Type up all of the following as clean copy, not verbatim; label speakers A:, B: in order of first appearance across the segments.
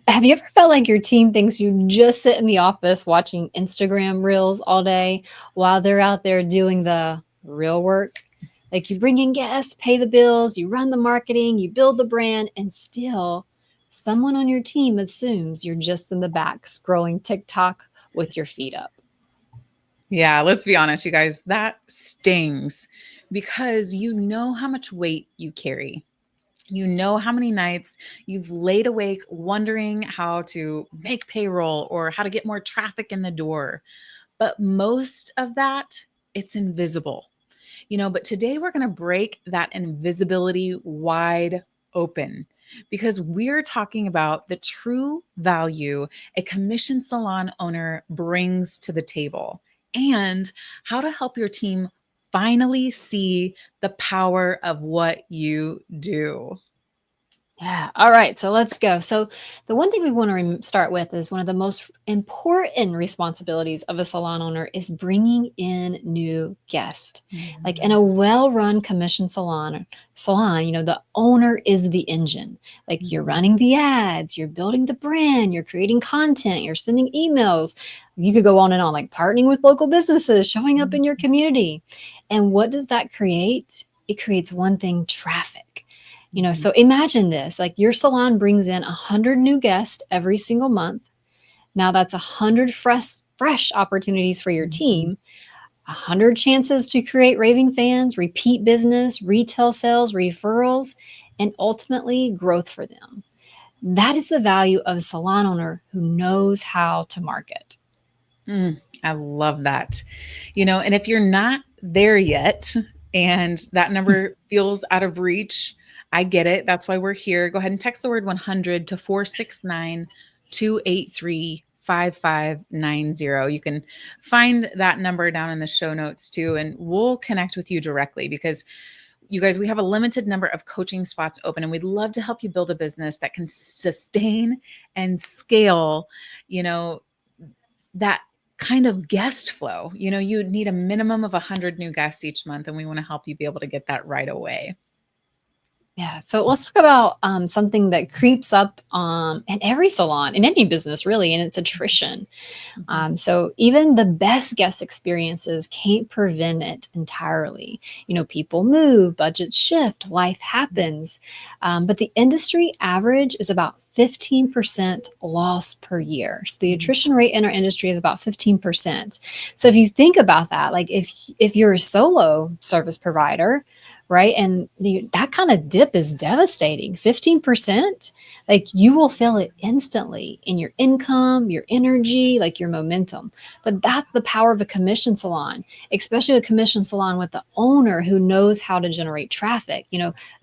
A: Have you ever felt like your team thinks you just sit in the office watching Instagram reels all day while they're out there doing the real work? Like you bring in guests, pay the bills, you run the marketing, you build the brand, and still someone on your team assumes you're just in the back scrolling TikTok with your feet up.
B: Yeah, let's be honest, you guys, that stings because you know how much weight you carry. You know how many nights you've laid awake wondering how to make payroll or how to get more traffic in the door. But most of that, it's invisible. But today we're going to break that invisibility wide open because we're talking about the true value a commission salon owner brings to the table and how to help your team finally see the power of what you do.
A: Yeah. All right. So let's go. So, the one thing we want to start with is one of the most important responsibilities of a salon owner is bringing in new guests. Like in
B: Mhm.
A: a well-run commission salon, the owner is the engine. Like you're
B: Mhm.
A: running the ads, you're building the brand, you're creating content, you're sending emails. You could go on and on, like partnering with local businesses, showing up in your community. And what does that create? It creates one thing: traffic.
B: Mhm.
A: So imagine this, like your salon brings in 100 new guests every single month. Now that's 100 fresh opportunities for your
B: Mhm.
A: team, 100 chances to create raving fans, repeat business, retail sales, referrals, and ultimately growth for them. That is the value of a salon owner who knows how to market.
B: I love that. And if you're not there yet and that number feels out of reach, I get it. That's why we're here. Go ahead and text the word 100 to 469 283 5590. You can find that number down in the show notes too, and we'll connect with you directly because you guys, we have a limited number of coaching spots open, and we'd love to help you build a business that can sustain and scale, you know, that kind of guest flow. You need a minimum of 100 new guests each month, and we want to help you be able to get that right away.
A: Yeah. So let's talk about something that creeps up in every salon, in any business, really, and it's attrition.
B: Mhm.
A: So even the best guest experiences can't prevent it entirely. People move, budgets shift, life happens. But the industry average is about 15% loss per year. So the
B: Mhm.
A: attrition rate in our industry is about 15%. So if you think about that, like if you're a solo service provider, right, and that kind of dip is devastating. 15%, like you will feel it instantly in your income, your energy, like your momentum. But that's the power of a commission salon, especially a commission salon with the owner who knows how to generate traffic.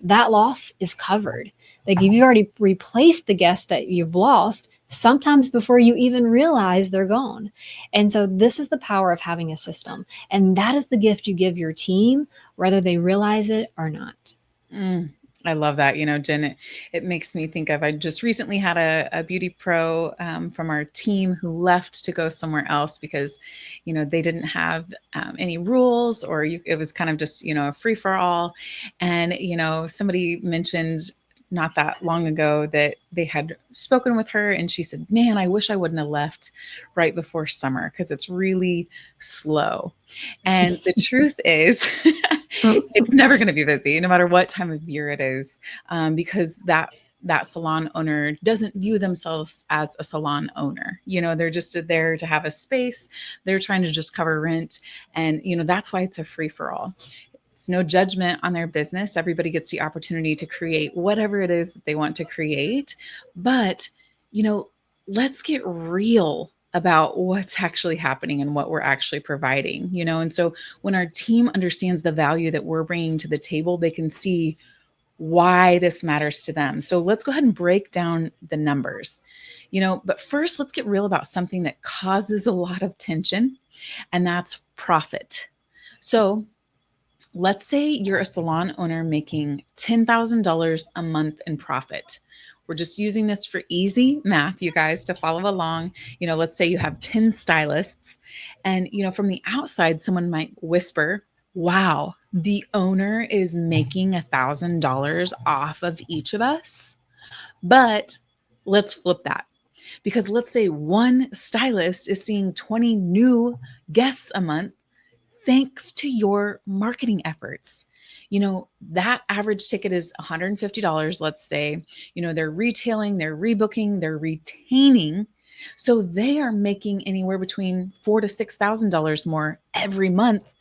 A: That loss is covered. Like you've already replaced the guests that you've lost, sometimes before you even realize they're gone. And so this is the power of having a system. And that is the gift you give your team, whether they realize it or not.
B: Mm, I love that. Jen, it makes me think of, I just recently had a beauty pro from our team who left to go somewhere else because, they didn't have any rules or it was kind of just, a free for all. And, somebody mentioned not that long ago that they had spoken with her and she said, man, I wish I wouldn't have left right before summer because it's really slow. And the truth is, it's never going to be busy, no matter what time of year it is, because that salon owner doesn't view themselves as a salon owner. They're just there to have a space. They're trying to just cover rent, and that's why it's a free for all. It's no judgment on their business. Everybody gets the opportunity to create whatever it is that they want to create, but you know, let's get real about what's actually happening and what we're actually providing, and so when our team understands the value that we're bringing to the table, they can see why this matters to them. So let's go ahead and break down the numbers. But first, let's get real about something that causes a lot of tension, and that's profit. So let's say you're a salon owner making $10,000 a month in profit. We're just using this for easy math, you guys, to follow along. Let's say you have 10 stylists, and, from the outside, someone might whisper, wow, the owner is making $1,000 off of each of us. But let's flip that. Because let's say one stylist is seeing 20 new guests a month thanks to your marketing efforts. That average ticket is $150, let's say. They're retailing, they're rebooking, they're retaining. So they are making anywhere between $4,000 to $6,000 more every month.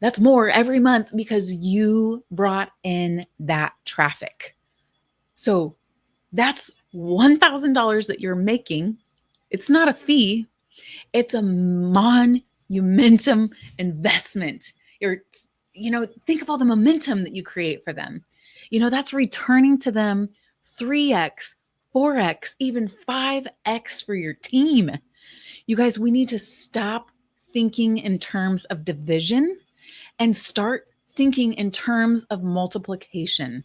B: That's more every month because you brought in that traffic. So that's $1,000 that you're making. It's not a fee, it's a monumentum investment. Think of all the momentum that you create for them. That's returning to them 3x, 4x, even 5x for your team. You guys, we need to stop thinking in terms of division and start thinking in terms of multiplication.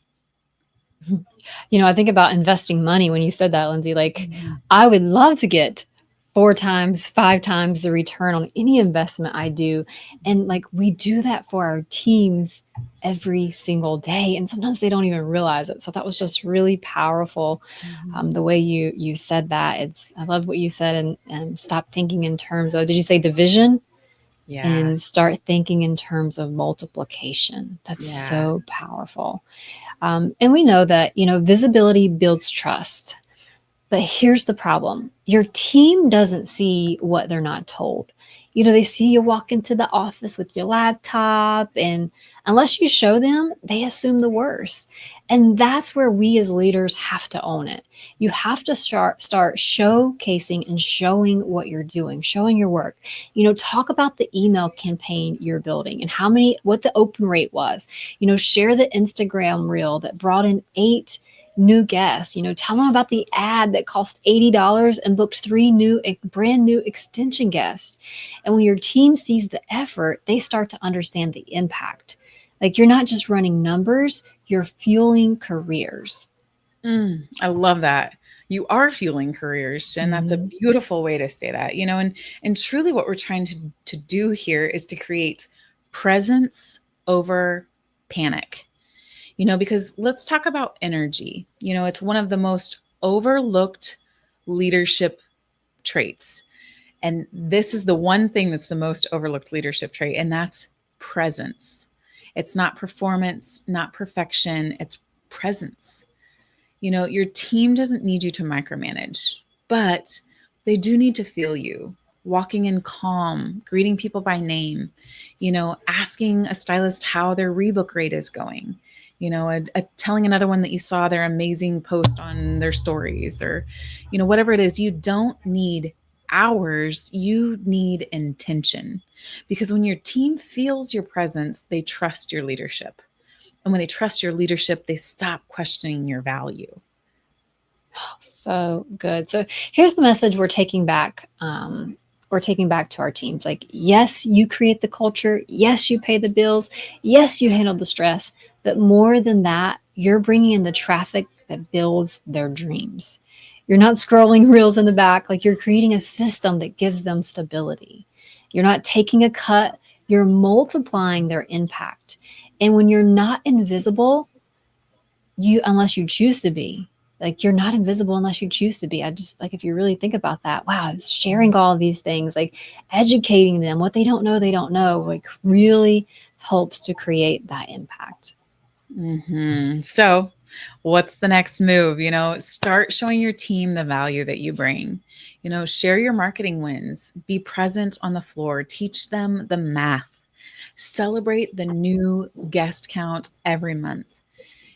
A: I think about investing money when you said that, Lindsay. Like, I would love to get 4 times, 5 times the return on any investment I do. And like, we do that for our teams every single day. And sometimes they don't even realize it. So that was just really powerful. The way you said that. I love what you said, and stop thinking in terms of, did you say division?
B: Yeah.
A: And start thinking in terms of multiplication. That's
B: Yeah.
A: so powerful. And we know that, visibility builds trust. But here's the problem. Your team doesn't see what they're not told. They see you walk into the office with your laptop, and unless you show them, they assume the worst. And that's where we as leaders have to own it. You have to start showcasing and showing what you're doing, showing your work. Talk about the email campaign you're building and what the open rate was. Share the Instagram reel that brought in 8 new guests. Tell them about the ad that cost $80 and booked 3 brand new extension guests. And when your team sees the effort, they start to understand the impact. Like, you're not just running numbers, you're fueling careers.
B: I love that. You are fueling careers, Jen. That's a beautiful way to say that. And truly what we're trying to do here is to create presence over panic. Because let's talk about energy. It's one of the most overlooked leadership traits. And this is the one thing that's the most overlooked leadership trait, and that's presence. It's not performance, not perfection, it's presence. Your team doesn't need you to micromanage, but they do need to feel you. Walking in calm, greeting people by name, asking a stylist how their rebook rate is going, telling another one that you saw their amazing post on their stories, or, whatever it is. You don't need hours, you need intention. Because when your team feels your presence, they trust your leadership. And when they trust your leadership, they stop questioning your value.
A: So good. So here's the message we're taking back. We're taking back to our teams. Like, yes, you create the culture. Yes, you pay the bills. Yes, you handle the stress. But more than that, you're bringing in the traffic that builds their dreams. You're not scrolling reels in the back. Like, you're creating a system that gives them stability. You're not taking a cut. You're multiplying their impact. And when you're not invisible, unless you choose to be, like, you're not invisible unless you choose to be. I just, like, if you really think about that, wow, it's sharing all of these things, like educating them, what they don't know, like, really helps to create that impact.
B: So what's the next move? Start showing your team the value that you bring. Share your marketing wins, be present on the floor, teach them the math, celebrate the new guest count every month.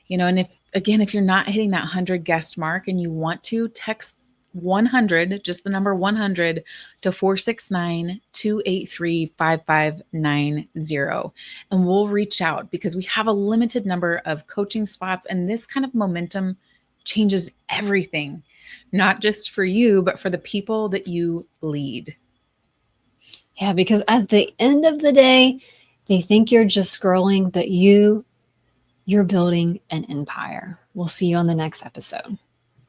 B: And if you're not hitting that 100 guest mark and you want to, text 100, just the number 100, to 469-283-5590. And we'll reach out, because we have a limited number of coaching spots. And this kind of momentum changes everything, not just for you, but for the people that you lead.
A: Yeah, because at the end of the day, they think you're just scrolling, but you're building an empire. We'll see you on the next episode.